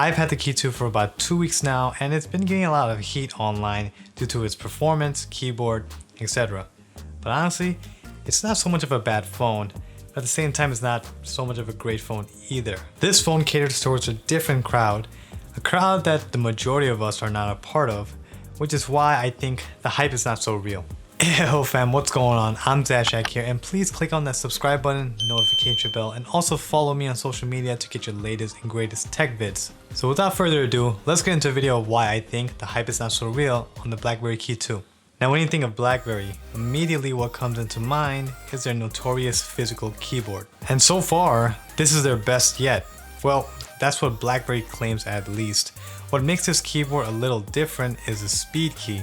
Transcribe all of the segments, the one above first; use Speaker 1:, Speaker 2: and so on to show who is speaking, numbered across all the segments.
Speaker 1: I've had the Key2 for about 2 weeks now, and it's been getting a lot of heat online due to its performance, keyboard, etc. But honestly, it's not so much of a bad phone, but at the same time it's not so much of a great phone either. This phone caters towards a different crowd, a crowd that the majority of us are not a part of, which is why I think the hype is not so real. Yo fam, what's going on? I'm Shakib here, and please click on that subscribe button, notification bell, and also follow me on social media to get your latest and greatest tech vids. So without further ado, let's get into a video of why I think the hype is not so real on the Blackberry Key2. Now when you think of Blackberry, immediately what comes into mind is their notorious physical keyboard. And so far, this is their best yet. Well, that's what Blackberry claims at least. What makes this keyboard a little different is the speed key,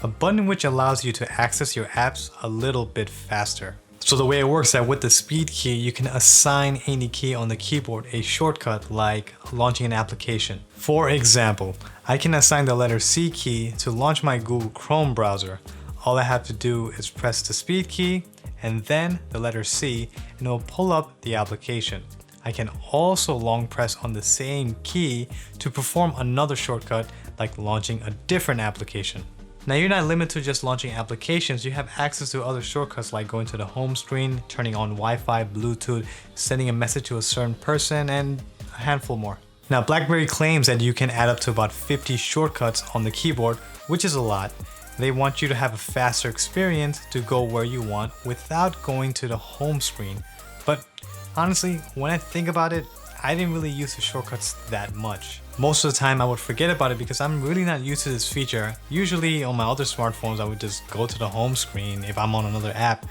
Speaker 1: a button which allows you to access your apps a little bit faster. So the way it works is that with the speed key, you can assign any key on the keyboard a shortcut like launching an application. For example, I can assign the letter C key to launch my Google Chrome browser. All I have to do is press the speed key and then the letter C, and it will pull up the application. I can also long press on the same key to perform another shortcut like launching a different application. Now you're not limited to just launching applications, you have access to other shortcuts like going to the home screen, turning on Wi-Fi, Bluetooth, sending a message to a certain person, and a handful more. Now Blackberry claims that you can add up to about 50 shortcuts on the keyboard, which is a lot. They want you to have a faster experience to go where you want without going to the home screen. But honestly, when I think about it, I didn't really use the shortcuts that much. Most of the time I would forget about it because I'm really not used to this feature. Usually on my other smartphones I would just go to the home screen if I'm on another app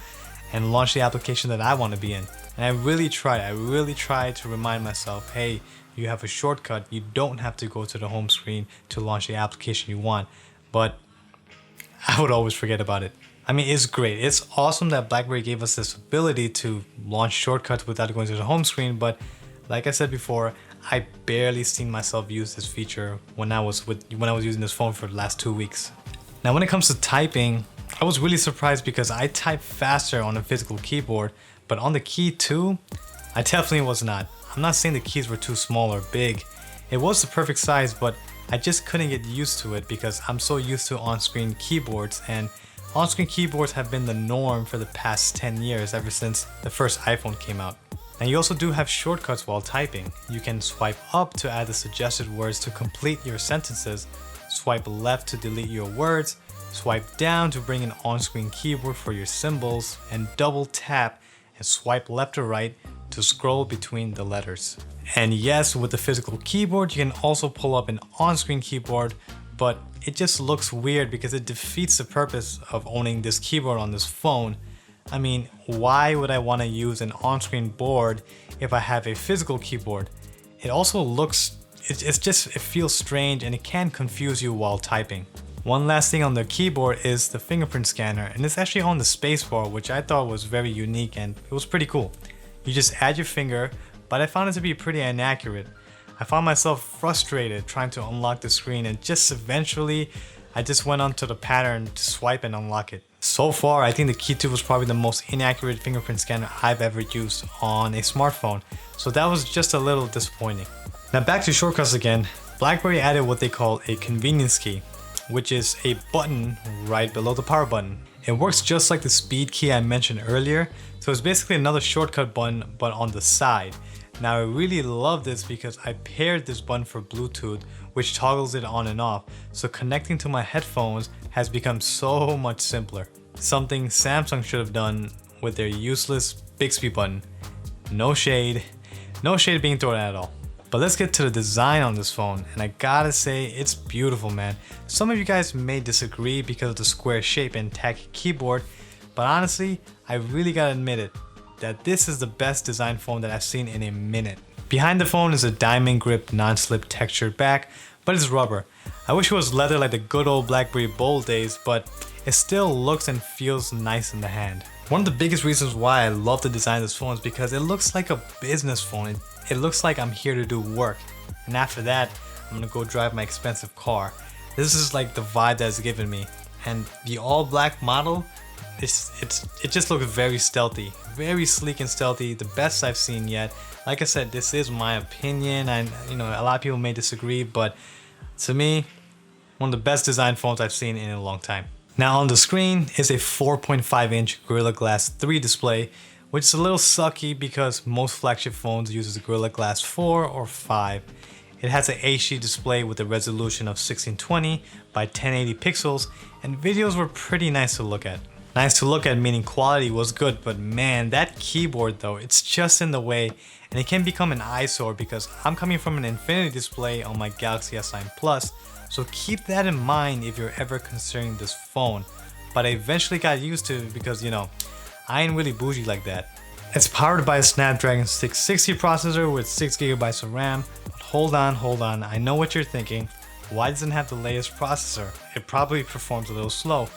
Speaker 1: and launch the application that I want to be in. And I really tried to remind myself, hey, you have a shortcut, you don't have to go to the home screen to launch the application you want. But I would always forget about it. I mean, it's great. It's awesome that Blackberry gave us this ability to launch shortcuts without going to the home screen, but like I said before, I barely seen myself use this feature when I was using this phone for the last 2 weeks. Now when it comes to typing, I was really surprised because I type faster on a physical keyboard, but on the Key2, I definitely was not. I'm not saying the keys were too small or big. It was the perfect size, but I just couldn't get used to it because I'm so used to on-screen keyboards, and on-screen keyboards have been the norm for the past 10 years ever since the first iPhone came out. And you also do have shortcuts while typing. You can swipe up to add the suggested words to complete your sentences, swipe left to delete your words, swipe down to bring an on-screen keyboard for your symbols, and double tap and swipe left or right to scroll between the letters. And yes, with the physical keyboard, you can also pull up an on-screen keyboard, but it just looks weird because it defeats the purpose of owning this keyboard on this phone. I mean, why would I want to use an on-screen board if I have a physical keyboard? It also looks, it feels strange and it can confuse you while typing. One last thing on the keyboard is the fingerprint scanner, and it's actually on the spacebar, which I thought was very unique and it was pretty cool. You just add your finger, but I found it to be pretty inaccurate. I found myself frustrated trying to unlock the screen, and just eventually I just went onto the pattern to swipe and unlock it. So far, I think the Key2 was probably the most inaccurate fingerprint scanner I've ever used on a smartphone, so that was just a little disappointing. Now back to shortcuts again, Blackberry added what they call a convenience key, which is a button right below the power button. It works just like the speed key I mentioned earlier, so it's basically another shortcut button but on the side. Now I really love this because I paired this button for Bluetooth, which toggles it on and off, so connecting to my headphones has become so much simpler. Something Samsung should have done with their useless Bixby button. No shade being thrown at all. But let's get to the design on this phone, and I gotta say, it's beautiful, man. Some of you guys may disagree because of the square shape and tacky keyboard, but honestly, I really gotta admit it, that this is the best design phone that I've seen in a minute. Behind the phone is a diamond grip non-slip textured back, but it's rubber. I wish it was leather like the good old Blackberry Bold days, but it still looks and feels nice in the hand. One of the biggest reasons why I love the design of this phone is because it looks like a business phone. It looks like I'm here to do work, and after that, I'm gonna go drive my expensive car. This is like the vibe that it's given me, and the all black model, it just looks very stealthy, very sleek and stealthy, the best I've seen yet. Like I said, this is my opinion, and you know, a lot of people may disagree, but to me, one of the best design phones I've seen in a long time. Now on the screen is a 4.5-inch Gorilla Glass 3 display, which is a little sucky because most flagship phones uses Gorilla Glass 4 or 5. It has an HD display with a resolution of 1620 by 1080 pixels, and videos were pretty nice to look at. Nice to look at meaning quality was good, but man, that keyboard though, it's just in the way, and it can become an eyesore because I'm coming from an infinity display on my Galaxy S9 Plus, so keep that in mind if you're ever considering this phone. But I eventually got used to it because, you know, I ain't really bougie like that. It's powered by a Snapdragon 660 processor with 6GB of RAM. But hold on, I know what you're thinking. Why doesn't it have the latest processor? It probably performs a little slow.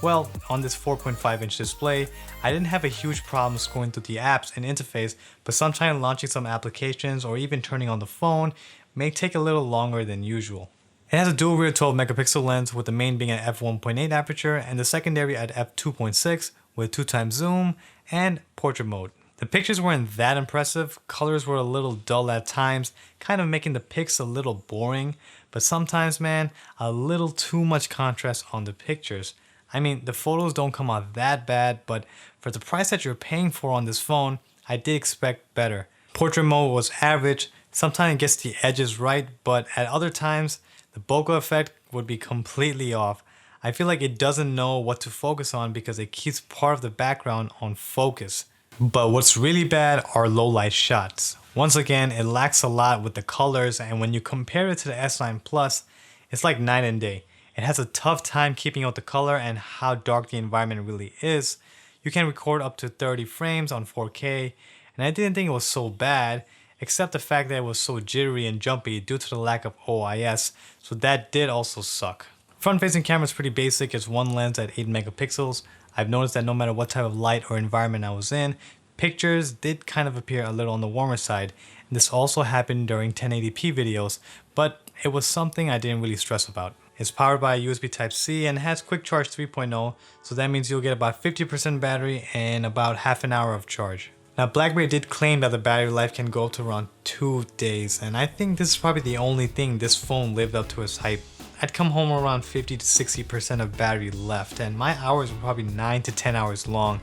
Speaker 1: Well, on this 4.5-inch display, I didn't have a huge problem scrolling through the apps and interface, but sometimes launching some applications or even turning on the phone may take a little longer than usual. It has a dual rear 12 megapixel lens with the main being at f1.8 aperture and the secondary at f2.6 with 2x zoom and portrait mode. The pictures weren't that impressive, colors were a little dull at times, kind of making the pics a little boring, but sometimes man, a little too much contrast on the pictures. I mean, the photos don't come out that bad, but for the price that you're paying for on this phone, I did expect better. Portrait mode was average, sometimes it gets the edges right, but at other times, the bokeh effect would be completely off. I feel like it doesn't know what to focus on because it keeps part of the background on focus. But what's really bad are low light shots. Once again, it lacks a lot with the colors, and when you compare it to the S9 Plus, it's like night and day. It has a tough time keeping out the color and how dark the environment really is. You can record up to 30 frames on 4K, and I didn't think it was so bad, except the fact that it was so jittery and jumpy due to the lack of OIS, so that did also suck. Front-facing camera is pretty basic, it's one lens at 8 megapixels. I've noticed that no matter what type of light or environment I was in, pictures did kind of appear a little on the warmer side, and this also happened during 1080p videos, but it was something I didn't really stress about. It's powered by a USB Type-C and has Quick Charge 3.0, so that means you'll get about 50% battery and about half an hour of charge. Now, Blackberry did claim that the battery life can go up to around 2 days, and I think this is probably the only thing this phone lived up to its hype. I'd come home around 50 to 60% of battery left, and my hours were probably 9 to 10 hours long,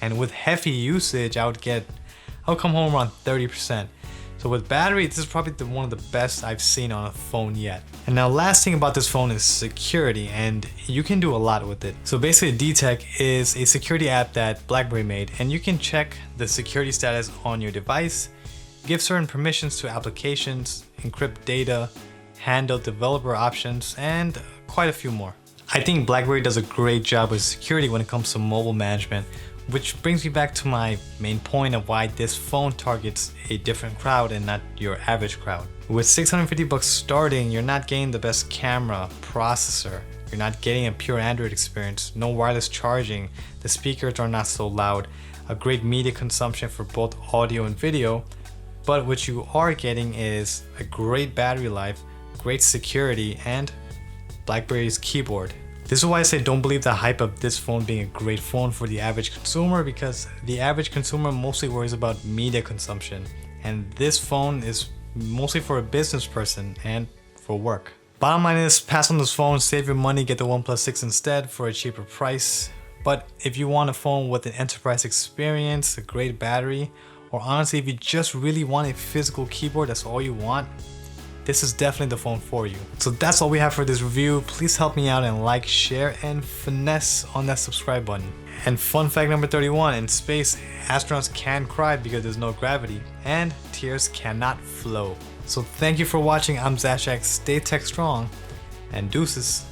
Speaker 1: and with heavy usage, I would come home around 30%. So with battery, this is probably one of the best I've seen on a phone yet. And now last thing about this phone is security, and you can do a lot with it. So basically DTech is a security app that Blackberry made, and you can check the security status on your device, give certain permissions to applications, encrypt data, handle developer options, and quite a few more. I think Blackberry does a great job with security when it comes to mobile management, which brings me back to my main point of why this phone targets a different crowd and not your average crowd. With $650 starting, you're not getting the best camera, processor, you're not getting a pure Android experience, no wireless charging, the speakers are not so loud, a great media consumption for both audio and video, but what you are getting is a great battery life, great security, and Blackberry's keyboard. This is why I say don't believe the hype of this phone being a great phone for the average consumer, because the average consumer mostly worries about media consumption, and this phone is mostly for a business person and for work. Bottom line is pass on this phone, save your money, get the OnePlus 6 instead for a cheaper price. But if you want a phone with an enterprise experience, a great battery, or honestly if you just really want a physical keyboard, that's all you want, this is definitely the phone for you. So that's all we have for this review. Please help me out and like, share, and finesse on that subscribe button. And fun fact number 31, in space, astronauts can cry because there's no gravity, and tears cannot flow. So thank you for watching. I'm Zashak, stay tech strong, and deuces.